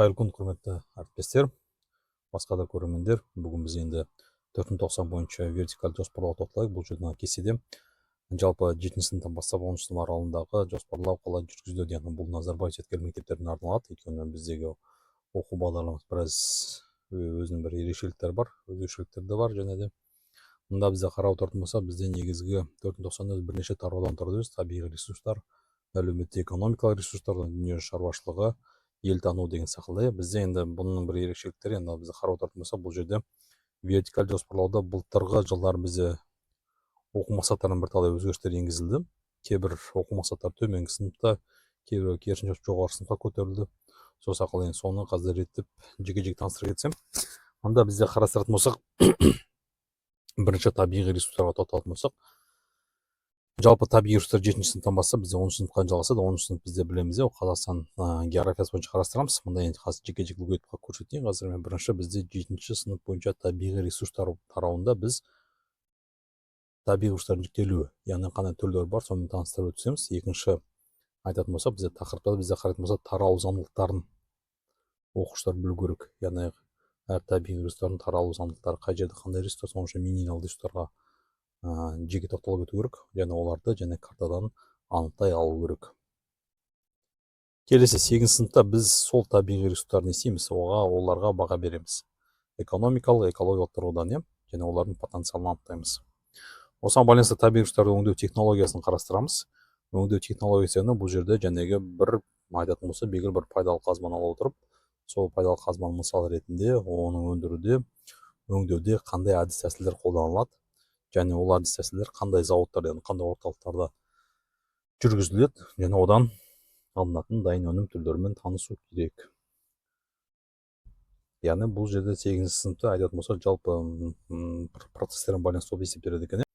Қайырлы күн, құрметті әріптестер, басқа да көрермендер. Бүгін біз енді 490 бойынша вертикаль жоспарлау тоқталайық. Бұл жерде кестеде жалпы 7 сыныптан бастап 10 сынып аралығындағы жоспарлау қалай жүргізіледі, яғни бұл Назарбаев зияткерлік мектептеріне арналады. Өйткені біздегі оқу бағдарламасы біраз өзінің бір ерекшеліктері бар, өзгешеліктері де бар. Және де мында бізде қарап отыратын болсақ, бізде негізгі 490 бірнеше тараудан тұрады. Табиғи ресурстар, әлеуметтік экономикалық ресурстар, дүние шаруашылығы, ел тану деген сақылдай. Бізде енді бұның бір ерекшеліктері, енді бізде қарап отыратын болсақ, бұл жерде вертикаль жоспарлауда былтырғы жылдар бізде оқу мақсаттарының бірталай өзгерістер енгізілді. Кейбір оқу мақсаттары төменгі сыныпта, кейбір керісінше жоғары сыныпқа көтерілді. Сол сақылдай, енді соны қазір реттеп жеке-жеке таныстыра кетсем, мында бізде қарастыратын болсақ, бірінші табиғи ресурстарға тоқталатын болсақ, жалпы табиғи ресурстар 7 сыныптан бастап бізде 10 сыныпқа жалғасады. 10 сынып бізде білеміз, Қазақстан географиясы бойынша қарастырамыз. Мұнда енді қазір жеке-жеке өтіп көрсетейін. Қазір мен бірінші бізде 7 сынып бойынша табиғи ресурстар тарауында біз табиғи ресурстардың жіктелуі, яғни қандай түрлері бар, сонымен таныстырып өтсеміз. Екінші айтатын болсақ, бізде тақырыпта бізде қарайтын болсақ, таралу заңдылықтарын оқушылар білу керек. Яғни әр табиғи ресурстардың таралу заңдылықтары қай жерде қандай ресурстар, соның ішінде минералды ресурстарға жеке тоқталып өту керек, және оларды және картадан анықтай алу керек. Келесі 8 сыныпта біз сол табиғи ресурстарды не істейміз, оларға баға береміз. Экономикалық, экологиялық тұрғыдан, және олардың потенциалын анықтаймыз. Осыған байланысты табиғи ресурстарды өңдеу технологиясын қарастырамыз. Өңдеу технологиясына бұл жерде жәнегі бір айтатын болса, белгілі бір пайдалы қазбаны ала отырып, сол пайдалы қазбаны мысал ретінде оны өңдеуде қандай әдіс тәсілдер қолданылады, және ол әдіс тәсілдер қандай зауыттарда, қандай орталықтарда жүргізіледі, және одан алынатын дайын өнім түрлерімен танысу керек. Яғни бұл жерде 8 сыныпта айтатын болсақ, жалпы процестермен байланысты болып есептеледі екен.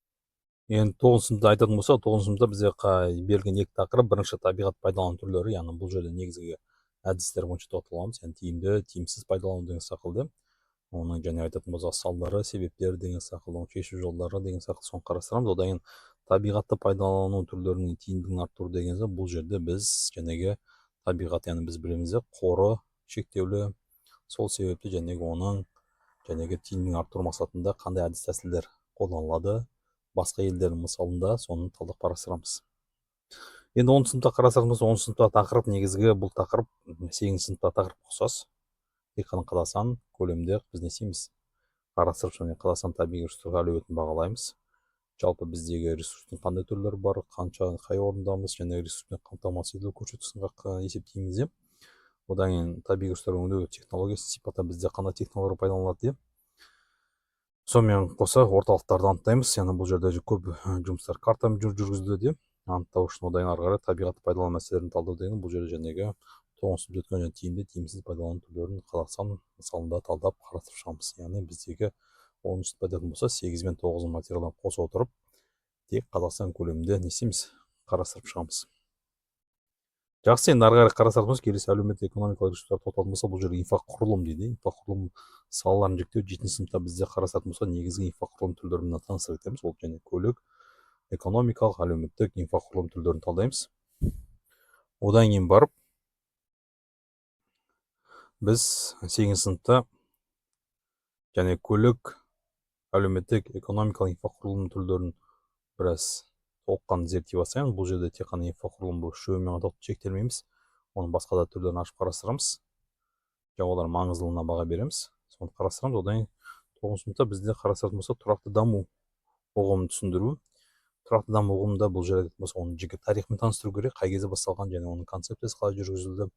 Енді 9 сыныпта айтатын болсақ, 9 сыныпта бізде берілген екі тақырып, бірінші табиғат пайдалану түрлері, яғни бұл жерде негізгі әдістер бойынша тоқталамыз, яғни тиімді, тиімсіз пайдалану деген сақылды. Оның және айтатын болсақ, салдары, себептері деген сақылды, шешу жолдары деген сақылды, соны қарастырамыз. Одан кейін табиғатты пайдалану түрлерінің тиімділігін арттыру деген бұл жерде біз жәнегі табиғат, яғни біз білеміз, қоры шектеулі, сол себепті жәнегі оның жәнегі тиімділігін арттыру мақсатында қандай әдіс тәсілдер қолданылады, басқа елдердің мысалында соны талдап қарастырамыз. Енді 10 сыныпта қарастырамыз. 10 сыныпта тақырып негізгі бұл тақырып 8 сыныпта тақырып ұқсас. Тек қана Қазақстан көлемінде біз не істейміз, қарастырып, және Қазақстан табиғи ресурстарға әлеуетін бағалаймыз. Жалпы біздегі ресурстың қандай түрлері бар, қай орындамыз, және ресурспен қамтамасыз етілу көрсеткішін есептейміз. Одан кейін табиғи ресурстар өңдеу технологиясы сипатта бізде қандай технологиялар пайдаланылады. Сонымен қоса орталықтарды анықтаймыз, яғни бұл жерде көп жұмыстар картамен жүргізіледі, анықтау үшін. Одан ары қарай табиғатты пайдалану мәселелерін талдау деген бұл жерде жәнегі 9 сынып өткен және тиімді, тиімсіз пайдалану түрлерін Қазақстан мысалында талдап қарастырып шығамыз. Яғни біздегі 10 сыныпта айтатын болса, 8 мен 9 материалдан қоса отырып, тек Қазақстан көлемінде не істейміз, қарастырып шығамыз. Жақсы, енді ары қарай қарастыратын болса, келесі әлеуметтік экономикалық ресурстар тоқталатын болса, бұл жерде инфрақұрылым дейді. Инфрақұрылым салаларын жіктеу 7 сыныпта бізде қарастыратын болса, негізгі инфрақұрылым түрлерімен таныстырып кетеміз. Ол және көлік, экономикалық, әлеуметтік инфрақұрылым түрлерін талдаймыз. Одан кейін барып біз 8 сыныпта және көлік, әлеуметтік, экономикалық инфрақұрылым түрлерін біраз толыққанды зерттей бастаймыз. Бұл жерде тек қана инфрақұрылым бұл үшеуімен шектелмейміз, оның басқа да түрлерін ашып қарастырамыз, және олар маңыздылығына баға береміз, соны қарастырамыз. Одан 9 сыныпта бізде қарастыратын болса, тұрақты даму ұғымын түсіндіру. Тұрақты даму ұғымында бұл жерде оның жеке тарихымен таныстыру керек, қай кезде басталған, және оның концепциясы қалай жүргізілді.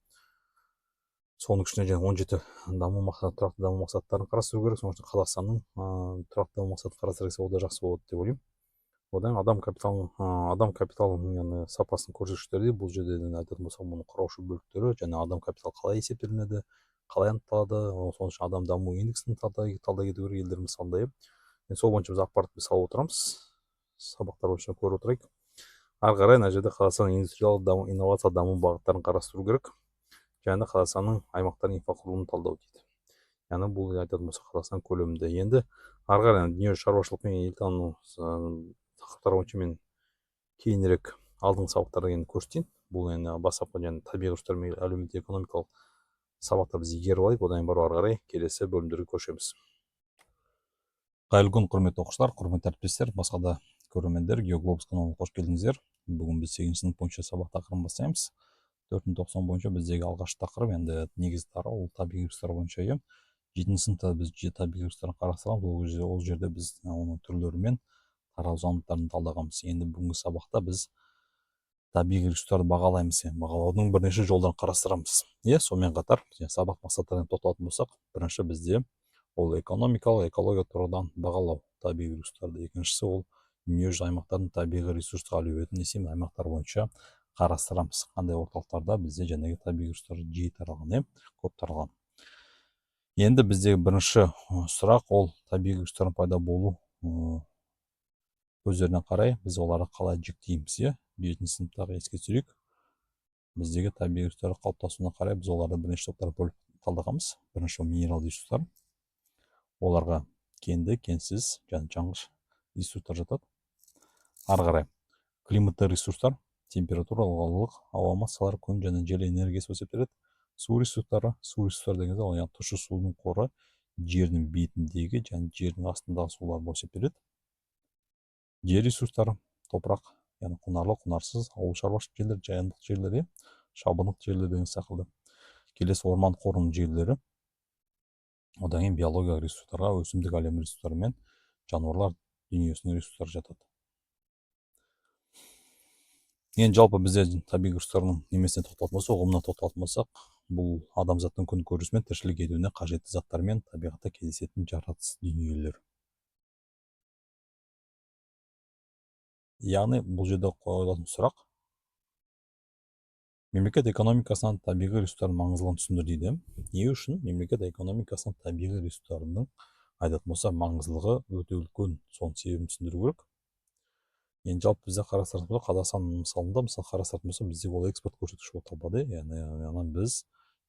Соның ішінде және 17 тұрақты даму мақсаттарын қарастыру керек. Соның ішінде Қазақстанның тұрақты даму мақсатын қарастырса, ол да жақсы болады деп ойлаймын. Одан адам капиталының сапасының көрсеткіштері, бұл жерде айтатын болсақ, мұның құраушы бөліктері, және адам капиталы қалай есептелінеді, қалай анықталады, соның үшін адам даму индексін талдай кету керек елдер мысалында. Сол бойынша біз ақпаратты салып отырамыз, сабақтар бойынша көріп отырайық. Ары қарай мына жерде Қазақстан индустриялық инновациялық даму бағыттарын қарастыру керек, және Қазақстанның аймақтарын инфрақұрылымын талдау дейді. Яғни бұл айтатын болса Қазақстан көлемінде. Енді ары қарай дүние шаруашылық пен ел тану тақырыптар бойынша мен кейінірек алдыңғы сабақтарда енді көрсетейін. Бұл енді бастапқы және табиғи ресурстар мен әлеуметтік экономикалық сабақта біз игеріп алайық, одан кейін барып ары қарай келесі бөлімдерге көшеміз. Қайырлы күн, құрметті оқушылар, құрметті әріптестер, басқа да көрермендер, Геоглобус каналына қош келдіңіздер. Бүгін біз 8-ші сынып бойынша сабақ тақырыбын бастаймыз. 490 бойынша біздегі алғашқы тақырып енді негізгі тарау ол табиғи ресурстар бойынша. 7-ші сыныпта біз табиғи ресурстарын қарастырамыз. Ол жерде біз оның түрлері мен тарау заңдылықтарын талдағанбыз. Енді бүгінгі сабақта біз табиғи ресурстарды бағалаймыз. Бағалаудың бірнеше жолдарын қарастырамыз. Сонымен қатар сабақ мақсаттарына тоқталатын болсақ, бірінші бізде ол экономикалық, экология тұрғыдан бағалау табиғи ресурстарды. Екіншісі ол дүниежүзі аймақтардың табиғи ресурсқа әлеуетін аймақтар бойынша қарастырамыз. Қандай орталықтарда бізде жәнегі табиғи ресурстар жиі таралған, көп таралған. Енді біздегі бірінші сұрақ ол табиғи ресурстардың пайда болу көздеріне қарай біз оларды қалай жіктейміз. 7-ші сыныптағы еске түсірейік. Біздегі табиғи ресурстар қалыптасуына қарай біз оларды бірнеше топтарға бөліп талдағанбыз. Бірінші минералды ресурстар. Оларға кенді, кенсіз және жанғыш ресурстар жатады. Ары қарай климатты ресурстар, температура, ылғалдылық, ауа массалары, күн және жел энергиясы есептеледі. Су ресурстары, дегенде ол тұщы судың қоры жердің бетіндегі және жердің астындағы сулар болып есептеледі. Жер ресурстары, топырақ, яғни құнарлы, құнарсыз, ауыл шаруашылық жерлер, жайылымдық жерлер, шабындық жерлер деген секілді. Келесі орман қорының жерлері. Одан кейін биологиялық ресурстарға өсімдік әлемі ресурстары мен жануарлар дүниесінің ресурстары жатады. Енді жалпы бізде табиғи ресурстардың немесіне тоқталатын болсақ, ұғымына тоқталатын болсақ, бұл адамзаттың күн көрісі мен тіршілік етуіне қажетті заттар мен табиғатта кездесетін жаратылыс дүниелер. Яғни бұл жерде қойылатын сұрақ, мемлекет экономикасынан табиғи ресурстардың маңыздылығын түсіндір дейді. Не үшін мемлекет экономикасынан табиғи ресурстардың айтатын болса маңыздылығы өте үлкен, соның себебін түсіндіру керек. Енді жалпы бізде қарастыратын болсақ, Қазақстан мысалында қарастыратын болсақ, бізде ол экспорт көрсеткіші болып табылады. Яғни біз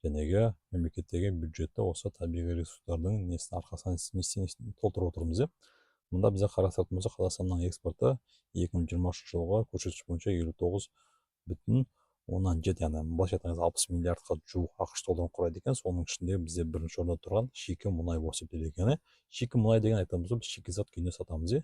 жәнегі мемлекеттегі бюджетті осы табиғи ресурстардың несінің арқасынан толтырып отырмыз. Мұнда бізде қарастыратын болсақ, Қазақстанның экспорты 2020 жылғы көрсеткіш бойынша 59,7, яғни былайша айтқанда 60 миллиардқа жуық ақш долларын құрайды екен. Соның ішінде бізде бірінші орында тұрған шикі мұнай болып есептеледі екен. Шикі мұнай деген айтамыз, біз шикізат күйінде сатамыз.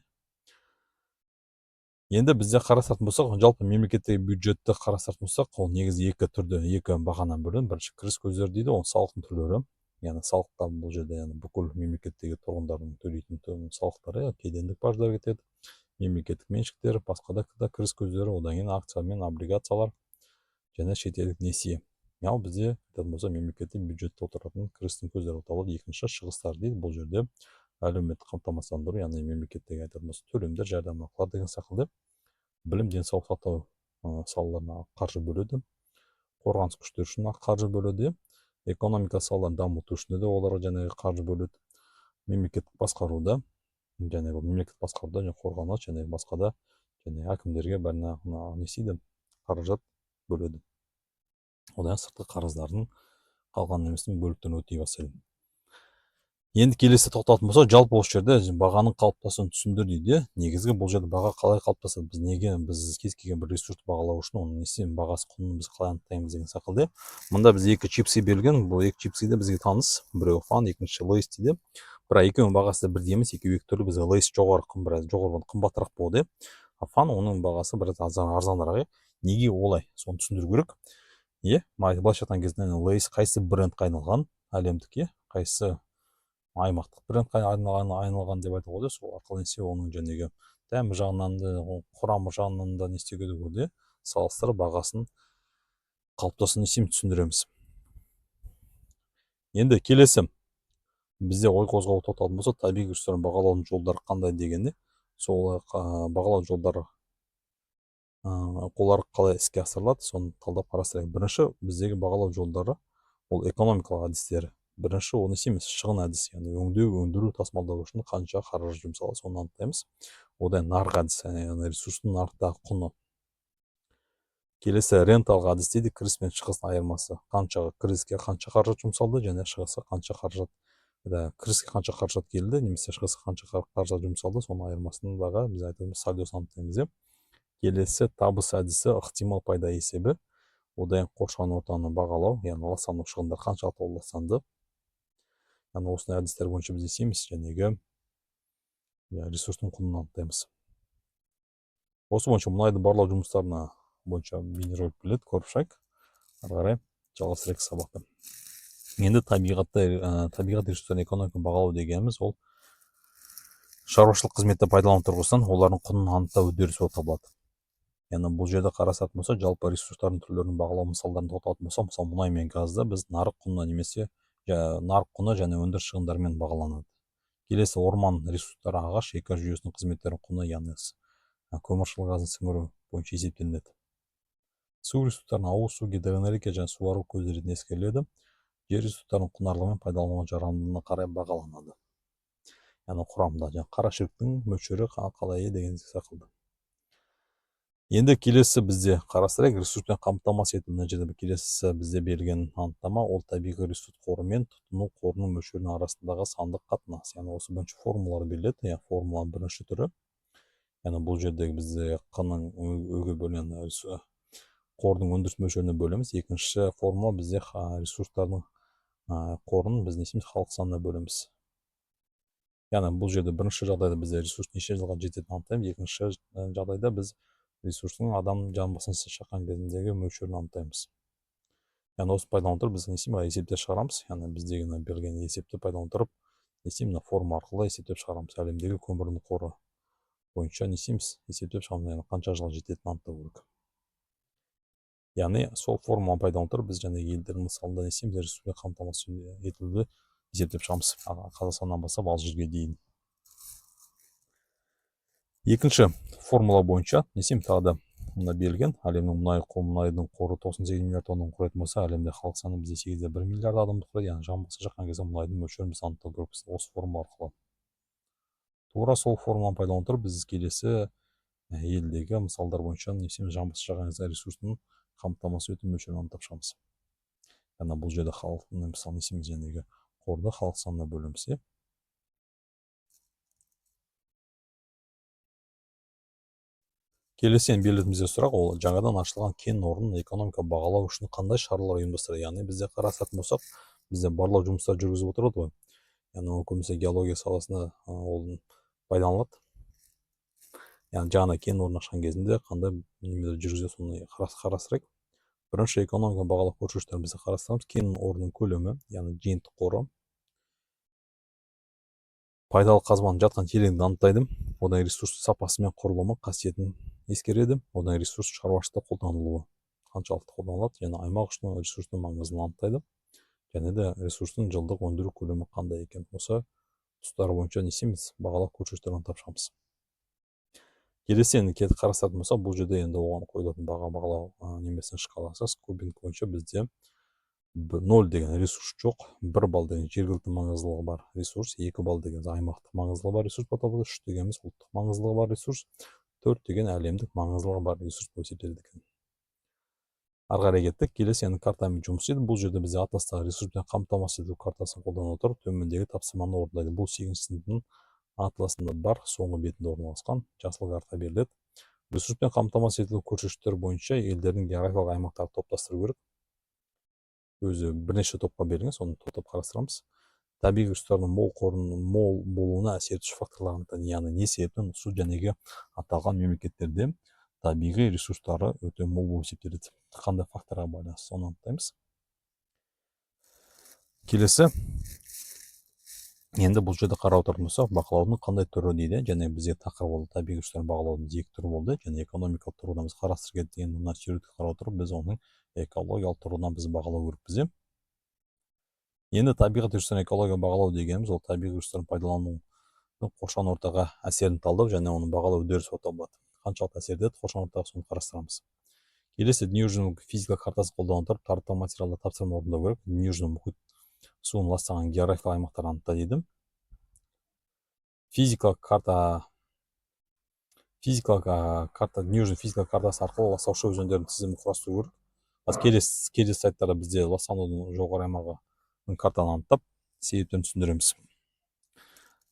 Енді бізде қарастыратын болсақ, жалпы мемлекеттегі бюджетті қарастыратын болсақ, ол негізі екі түрде, екі бағадан бөлінеді. Бірінші кіріс көздері дейді, ол салықтың түрлері. Яғни салықтар бұл жерде бүкіл мемлекеттегі тұрғындардың төлейтін салықтары, кедендік баждар кетеді, мемлекеттік меншіктер, басқа да кіріс көздері, одан кейін акция мен облигациялар және шетелдік несие. Ал бізде болса мемлекеттік бюджетте отыратын кірістің көздері аталады. Екінші шығыстар дейді. Бұл жерде әлеуметтік қамтамасыздандыру, яғни мемлекеттегі төлемдер, жәрдемақылар деген секілді. Білім, денсаулық сақтау салаларына қаржы бөледі. Қорғаныс күштері үшін қаржы бөледі. Экономика салаларын дамыту үшін де оларға жаңағы қаржы бөледі. Мемлекеттік басқаруда, қорғаныс және басқа да әкімдерге бәріне қаражат бөледі. Одан сыртқы қарыздардың қалған немесінің бөліктерін өтей бастайды. Енді келесі тоқталатын болса, жалпы осы жерде бағаның қалыптасуын түсіндір дейді. Негізгі бұл жерде баға қалай қалыптасады? Біз кез келген бір ресурсты бағалау үшін оның бағасы құнын біз қалай анықтаймыз деген секілді. Мұнда біз екі чипсы берілген. Бұл екі чипсы де бізге таныс. Біреуі Фан, екінші Лейс дейді. Бірақ екеуінің бағасы да бірдей емес, екеуі екі түрлі. Бізге Лейс жоғары қымбатырақ болды. Фан оның бағасы біраз арзанырақ. Неге олай? Соны түсіндіру керек. Былайша айтқан кезде Лейс қайсы брендке айналған, әлемдік, қайсы аймақтық брендке айналған деп айтуға болады. Сол арқылы оның жәнегі дәмі жағынан да, құрамы жағынан да істеуге де салыстырып бағасын қалыптасуын түсіндіреміз. Енді келесі бізде ой қозғау тоқталатын болса, табиғи ресурстарын бағалаудың жолдары қандай дегенде, сол бағалау жолдары олар қалай іске асырылады, соны талдап қарастырайық. Бірінші біздегі бағалау жолдары ол экономикалық әдістері. Бірінші оны шығын әдісі, яғни өңдеу, өндіру, тасымалдау үшін қанша қаржы жұмсалады, соны анықтаймыз. Одан нарық әдісі, яғни ресурстың нарықтағы құны. Келесі ренталық әдіс дейді, кіріс пен шығыстың айырмасы. Кіріске қанша қаржы жұмсалды және шығысқа қанша қаржы, кіріске қанша қаржы келді, немесе шығысқа қанша қаржы жұмсалды, соның айырмасындағы біз айтамыз сальдосын анықтаймыз. Келесі табыс әдісі ықтимал пайда есебі. одан қоршаған ортаны бағалау, яғни ластану шығындар қаншалықты ластанды. Яғни осындай әдістер бойынша біз есейміз, жәнегі ресурстың құнын анықтаймыз. Осы бойынша мұнайды барлау жұмыстарына бойынша бейнеролик біледі, көріп шығайық. Ары қарай жалғастырайық сабақты. Енді табиғат ресурстарын экономика бағалау дегеніміз ол шаруашылық қызметті пайдалану тұрғысынан олардың құнын анықтау үдерісі болып табылады. Яғни бұл жерде қарасатын болса, жалпы ресурстардың түрлерін бағалау мысалдарын тоқталатын болса, мысалы мұнай мен газды біз нарық құны немесе нарық құны және өндіріс шығындарымен бағаланады. Келесі орман ресурстары, ағаш экожүйесінің қызметтерінің құны, яғни көміршыл газын сіңіру бойынша есептелінеді. Су ресурстарын ауыз су, гидроэнергия және суару көздері ретінде ескеріледі. Жер ресурстарының құнарлылығы мен пайдалануға жарамдылығына қарай бағаланады. Яғни құрамында қарашіріктің мөлшері қалай деген секілді. Енді келесі бізде қарастырайық, ресурспен қамтамасыз ету. Мына жерде келесі бізде берілген анықтама ол табиғи ресурс қоры мен тұтыну қорының мөлшерінің арасындағы сандық қатынас. Яғни осы бойынша формулалар беріледі. Формуланың бірінші түрі. Яғни бұл жерде бізде құнның өге бөлінген қордың өндіріс мөлшеріне бөлеміз. Екінші формула бізде ресурстардың қорын біз несіміз халық санына бөлеміз. Яғни бұл жерде бірінші жағдайда бізде ресурс неше жылға жететінін анықтаймыз. Екінші жағдайда біз ресурстың адам жан басына шаққан кезіндегі мөлшерін анықтаймыз. Яғни осы пайдалана отырып біз есептеп шығарамыз. Яғни біздегі берілген есепті пайдалана отырып форма арқылы есептеп шығарамыз. Әлемдегі көмірдің қоры бойынша есептеп шығарамыз. Қанша жылға жететінін анықтау керек. Яғни сол форманы пайдалана отырып біз елдердің мысалында ресурспен қамтамасыз етуді есептеп шығамыз. Қазақстаннан бастап Алжирге дейін. Екінші формула бойынша тағы да мына берілген. Әлемнің мұнайдың қоры 98 миллиард тоннаны құрайтын болса, әлемде халық саны бізде 8,1 миллиард адамды құрайды. Яғни жан басына шаққан кезде мұнайдың мөлшерін біз анықтау керекпіз осы формула арқылы. Тура сол формуланы пайдалана отырып біз келесі елдегі мысалдар бойынша жан басына шаққан кезде ресурстың қамтамасыз ету мөлшерін анықтап шығамыз. Яғни бұл жерде халықтың мысалы қорды халық санына бөлеміз. Келесі берілетін бізде сұрақ ол жаңадан ашылған кен орнын экономика бағалау үшін қандай шаралар ұйымдастырады. Яғни бізде қарастыратын болсақ, бізде барлау жұмыстары жүргізіп отырады ғой. Яғни көбінесе геология саласында ол пайдаланылады. Яғни жаңа кен орнын ашқан кезінде қандай жүргізеді, соны қарастырайық. Бірінші экономика бағалау көрсеткіштерін біз қарастырамыз. Кен орнының көлемі, яғни жиынтық қоры, пайдалы қазбаның жатқан тереңдігін анықтайды. Одан ресурс сапасы мен құрылымы қасиетін ескереді. Одан ресурс шаруашылықта қолданылуы қаншалықты қолданылады, және аймақ үшін ресурстың маңыздылығын анықтайды. Және де ресурстың жылдық өндіру көлемі қандай екен. Осы тұстары бойынша бағалау көрсеткіштерін анықтап шығамыз. Келесі қарастыратын болса, бұл жерде оған қойылатын бағалау немесінің шкаласы кубинг бойынша бізде 0 деген ресурс жоқ, 1 балл деген жергілікті маңыздылығы бар ресурс, 2 балл деген аймақтық маңыздылығы бар ресурс болып табылады, 3 дегеніміз ұлттық маңыздылығы бар ресурс, 4 деген әлемдік маңыздылығы бар ресурс болып есептеледі екен. Ары қарай кеттік. Келесі картамен жұмыс істейді. Бұл жерде бізде атластағы ресурспен қамтамасыз ету картасын қолдана отырып төмендегі тапсырманы орындайды. Бұл 8 сыныптың атласында бар, соңғы бетінде орналасқан жасыл карта беріледі. Ресурспен қамтамасыз ету көрсеткіштері бойынша елдердің географиялық аймақтарын топтастыру керек. Өзі бірнеше топқа берілген, соны топтап қарастырамыз. Табиғи ресурстардың мол болуына әсер етуші факторлар анықтайды. Яғни не себептен су жәнегі аталған мемлекеттерде табиғи ресурстары өте мол болып есептеледі. Қандай факторға байланысты, соны анықтаймыз. Келесі, енді бұл жерде қарап отыратын болсақ, бақылаудың қандай түрі дейді. Және бізде тақырып болды, табиғи ресурстардың бағалаудың 2 түрі болды. және экономикалық тұрғыдан біз қарастырып кеткен мына суретті қарап отырып, біз оның экологиялық тұрғыдан біз бағалау керекпіз. Енді табиғат ресурстарын экология бағалау дегеніміз ол табиғи ресурстарын пайдалану қоршаған ортаға әсерін талдау және оның бағалау үдерісі болып табылады. Қаншалықты әсер етеді қоршаған ортаға, соны қарастырамыз. Келесі, дүниежүзілік физика картасы қолдана отырып таратылған материалда тапсырма орындау керек. Дүниежүзілік мұхит суын ластаған географиялық аймақтар анықтайды дейді. Физикалық карта дүниежүзілік физика картасы арқылы ластаушы өзендердің тізімін құрастыру керек. Келесі сайттарда бізде ластанудың жоғары аймағының картаны анықтап, себептерін түсіндіреміз.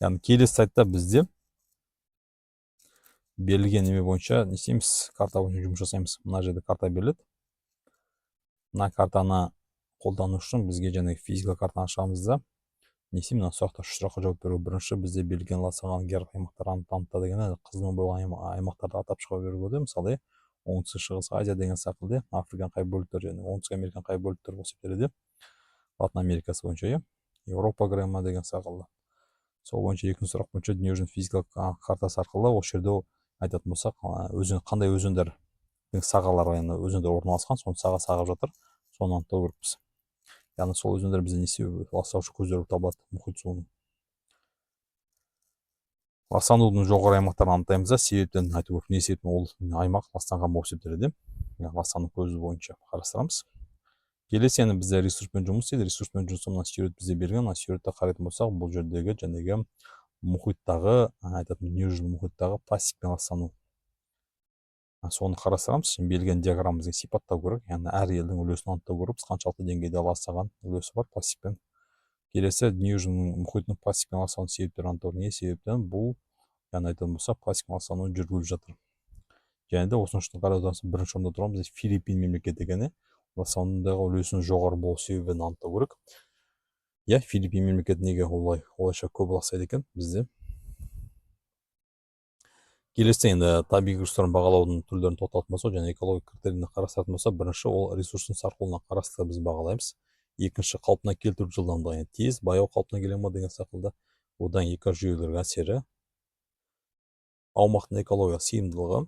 Яғни келесі сайтта бізде берілген неме бойынша карта бойынша жұмыс жасаймыз. Мына жерде карта беріледі. мына картаны қолдану үшін бізге және физикалық картаны ашамыз да несі мына сұрақта үш сұраққа жауап беру. Бірінші, бізде берілген ластаған географиялық аймақтар танытта деген қызыл болған аймақтарды атап шыға беруге. Мысалы, оңтүстік шығыс Азия деген сақылды, Африканың қай бөліктері және оңтүстік Американың қай бөліктері болып есептеледі. Латын Америкасы бойынша, Еуропа грамма деген сақылды. Сол бойынша екінші сұрақ бойынша дүниежүзінің физикалық картасы арқылы осы жерде айтатын болсақ, қандай өзендер сағалар өзендер орналасқан, соны саға сағып жатыр, соны анықтау керекпіз. Яғни сол өзендер бізде несі ластаушы көздер болып табылады, мұхит суының. Ластанудың жоғары аймақтарын анықтаймыз да, себептен айту керек, не себептен ол аймақ ластанған болып есептеледі. Ластану көзі бойынша қарастырамыз. Келесі енді бізде ресурспен жұмыс істейді. Ресурспен жұмыс мына сюжет бізде берген. Мына сюжетті қарайтын болсақ, бұл жердегі жәнегі мұхиттағы, айтатын дүниежүзілік мұхиттағы пластикпен ластану. Соны қарастырамыз. Берілген диаграммамызға сипаттау керек. Яғни әр елдің үлесін анықтау керек. Қаншалықты деңгейде ластаған үлесі бар пластикпен. Келесі дүниежүзінің мұхитының пластикпен ластану себептері анықтау. Не себептен бұл, яғни айтатын болсақ, пластикпен ластану жүргізіліп жатыр. Және де осының үшін қараудан соң бірінші орында тұрамыз. Филиппин мемлекеті екен. Ластанудағы үлесінің жоғары болу себебін анықтау керек. Филиппин мемлекеті неге олайша көп ластайды екен бізде? Келесі енді табиғи ресурстарын бағалаудың түрлерін тоқталатын болсақ, және экология критерийін қарастыратын болсақ, бірінші ол ресурстың сарқылуына қарасты біз бағалаймыз. Екінші, қалпына келтіру жылдамдығы, тез, баяу қалпына келе ме деген сақылды. Одан экожүйелерге әсері, аумақтың экологиялық сыйымдылығы,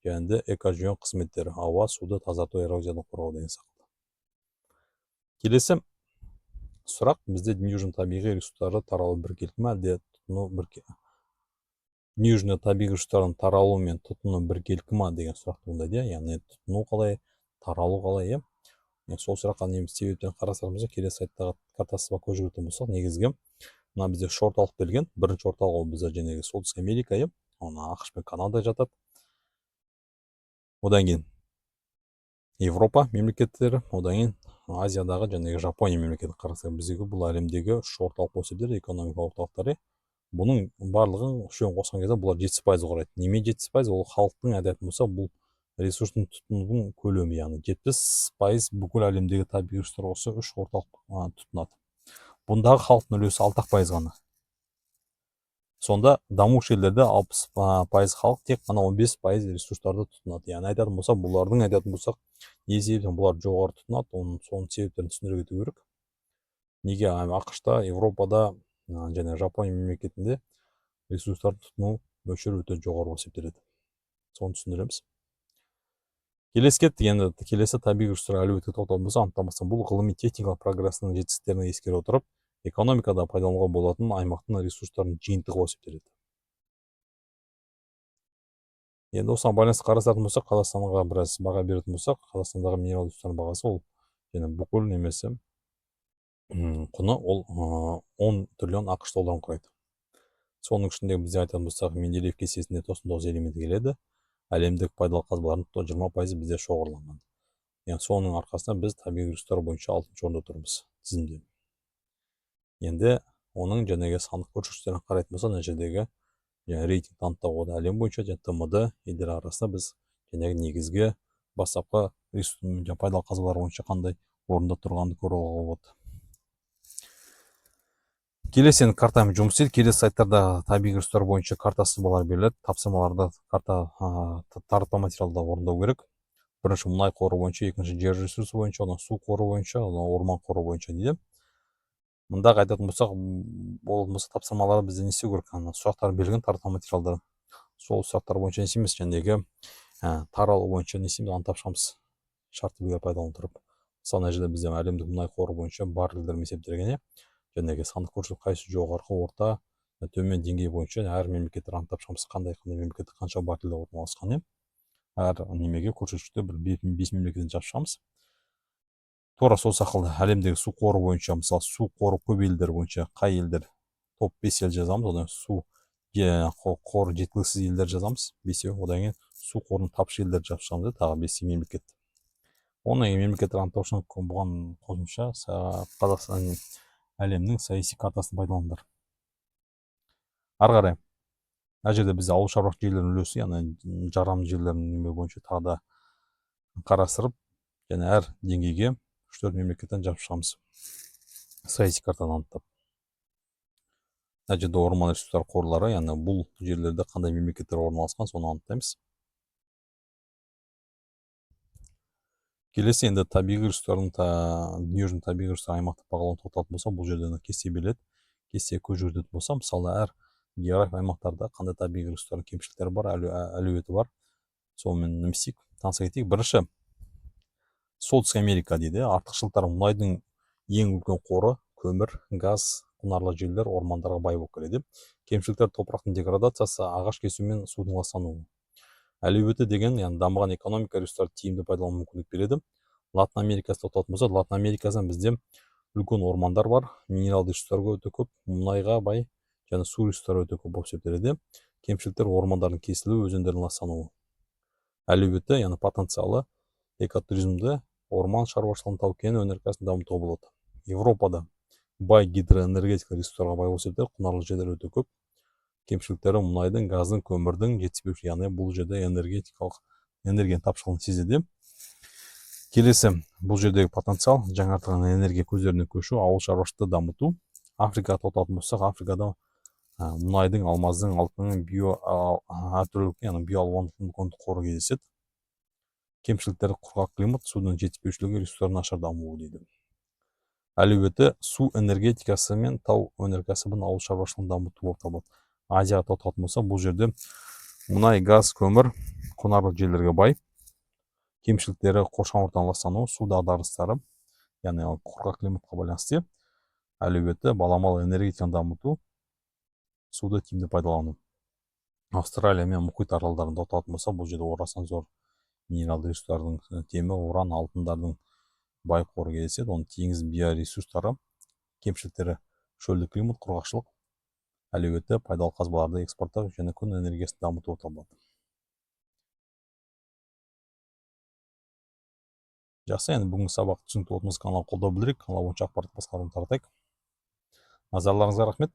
және де экожүйенің қызметтері, ауа, суды тазарту, эрозиядан қорғау деген сақылды. Келесі сұрақ, бізде дүниежүзінің табиғи ресурстары таралу біркелкі ме, әлде тұтыну біркелкі? Дүниежүзінде табиғи ресурстардың таралуы мен тұтыну біркелкі ме деген сұрақ туындайды. Яғни тұтыну қалай, таралу қалай? Сол сұраққа неміз себептен қарастырамыз. Келесі сайттағы картасыға көз жүгіртетін болсақ, негізгі мына бізде үш орталық берілген. Бірінші орталық ол бізде жәнегі солтүстік Америка, оны ақш пен Канада жатады. Одан кейін Европа мемлекеттері, одан кейін Азиядағы және Жапония мемлекеті қарастырылған. Біздегі бұл әлемдегі үш орталық болып есептеледі, экономика орталықтары. Бұның барлығын үшеуін қосқан кезде бұлар 70% құрайды. Неме 70%? Ол халықтың айтатын болса, бұл ресурстың тұтынудың көлемі, яғни 70% бүкіл әлемдегі табиғи ресурстар осы үш орталық тұтынады. Бұндағы халықтың үлесі 6% ғана. Сонда дамушы елдерде 60% халық тек қана 15% ресурстарды тұтынады. Яғни айтатын болсақ, бұлардың айтатын болсақ, не себептен бұлар жоғары тұтынады, соның себептерін түсіндіре кету керек. Неге ақш-та, Европада және Жапония мемлекетінде ресурстарды тұтыну мөлшері өте жоғары болып есептеледі. Соны түсіндіреміз. Келесі табиғи ресурстар әлеуетке тоқталатын болса, анықтамасы бұл ғылыми техникалық прогрессінің жетістіктерін ескере отырып, экономикада пайдалануға болатын аймақтың ресурстарының жиынтығы болып есептеледі. Енді осыған байланысты қарастыратын болсақ, Қазақстанға біраз баға беретін болсақ, Қазақстандағы минерал ресурстарының бағасы ол және бүкіл немесе құны ол 10 триллион ақш долларын құрайды. Соның ішінде бізде айтатын болсақ, Менделеев кестесінде 99 элементі келеді. Әлемдік пайдалы қазбалардың 20% бізде шоғырланған. Яғни соның арқасында біз табиғи ресурстар бойынша 6-шы орында тұрмыз тізімде. Енді оның жәнегі сандық көрсеткіштерін қарайтын болса, мына жердегі рейтинг танытуда әлем бойынша және ТМД елдері арасында біз жәнегі негізгі бастапқы пайдалы қазбалар бойынша қандай орында тұрғанды көруге болады. Келесі картамен жұмыс істейді. Келесі сайттарда табиғи ресурстар бойынша карта сызбалар беріледі. Тапсырмаларда карта таратпа материалда орындау керек. Бірінші мұнай қоры бойынша, екінші жер ресурсы бойынша, одан су қоры бойынша, одан орман қоры бойынша дейді. Мұндағы айтатын болсақ, ол тапсырмаларды бізде не істеу керек? Сұрақтар берілген таратпа материалдар. Сол сұрақтар бойынша не істейміз? Жәнегі таралу бойынша не істейміз? Анықтап шығамыз. Шартты белгілер пайдалана тұрып. Мысалы, жерде бізде әлемдік мұнай қоры бойынша барлықтар есептелген. Жәнегі сандық көрсеткіш қайсы жоғарғы, орта, төмен деңгей бойынша әр мемлекеттер анықтап шығамыз, қандай мемлекетте қанша баррельде орналасқан. Әр немеге көрсеткішті бір 5 мемлекеттен жазып шығамыз. Тура сол сақылды әлемдегі су қоры бойынша, мысалы су қоры көп елдер бойынша қай елдер? Топ 5 ел жазамыз, одан су қоры жеткіліксіз елдер жазамыз, 5-еу, одан кейін су қорының тапшы елдер жазып шығамыз, тағы 5 мемлекет. Оның мемлекеттер анықтау үшін бұған қосымша Қазақстан әлемнің саяси картасын пайдаландар. Ары қарай, мына жерде бізде ауыл шаруашылық жерлерінің үлесі, яғни жарамды жерлерінің бойынша тағы да қарастырып, және әр деңгейге 3-4 мемлекеттен жазып шығамыз. Саяси картаны анықтап. Мына жерде орман ресурстары қорлары, яғни бұл жерлерде қандай мемлекеттер орналасқан, соны анықтаймыз. Келесі енді табиғи ресурстардың дүниежүзінің табиғи ресурстар аймақтық бағалауын тоқталатын болса, бұл жерде кесте беріледі. Кесте көз жүгіртетін болса, мысалы әр география аймақтарда қандай табиғи ресурстардың кемшіліктері бар, әлеуеті бар. Сонымен не істейік, таныса кетейік. Бірінші, Солтүстік Америка дейді. Артықшылықтар мұнайдың ең үлкен қоры, көмір, газ, құнарлы жерлер, ормандарға бай болып келеді. Кемшіліктер топырақтың деградациясы, ағаш кесу мен судың ластануы. Әлеуеті деген, яғни дамыған экономика ресурстарды тиімді пайдалану мүмкіндік береді. Латын Америкасы тоқталатын болса, Латын Америкасынан бізде үлкен ормандар бар, минералды ресурстарға өте көп, мұнайға бай және су ресурстары өте көп болып есептеледі. Кемшіліктер ормандардың кесілуі, өзендердің ластануы. Әлеуеті, яғни потенциалы, экотуризмді, орман шаруашылығын, тау-кен өнеркәсібін дамытуға болады. Европада бай гидроэнергетика ресурстарға бай болып есептеледі, құнарлы жерлер өте көп. Кемшіліктері мұнайдың, газдың, көмірдің жетіспеушілігі, яғни бұл жерде энергияның тапшылығын сезеді. Келесі, бұл жердегі потенциал, жаңартылған энергия көздеріне көшу, ауыл шаруашылықты дамыту. Африкаға тоқталатын болсақ, Африкада мұнайдың, алмаздың, алтынның әртүрлілік, яғни биоалуандылық қоры кездеседі. Кемшіліктері құрғақ климат, судың жетіспеушілігі, ресурстардың нашар дамуы дейді. Әлеуеті су энергетикасы мен тау өнеркәсібін, ауыл шаруашылығын дамыту болып табылады. Азияға тоқталатын болса, бұл жерде мұнай, газ, көмір, құнарлы жерлерге бай. Кемшіліктері қоршаған ортаның ластануы, су дағдарыстары, яғни құрғақ климатқа байланысты. Әлеуеті баламалы энергетиканы дамыту, суды тиімді пайдалану. Австралия мен мұхит аралдарында тоқталатын болса, бұл жерде орасан зор минералды ресурстардың, темір, уран, алтындардың бай қоры кездеседі. Оның теңіз биоресурстары, кемшіліктері шөлді климат, құрғақшылық. Әлеуеті пайдалы қазбаларды экспорттау және күн энергиясын дамыту табылады. Жақсы, енді бүгінгі сабақ түсінікті болса, каналға қолдау білдірейік, канал бойынша ақпарат басқаруын таратайық. Назарларыңызға рахмет.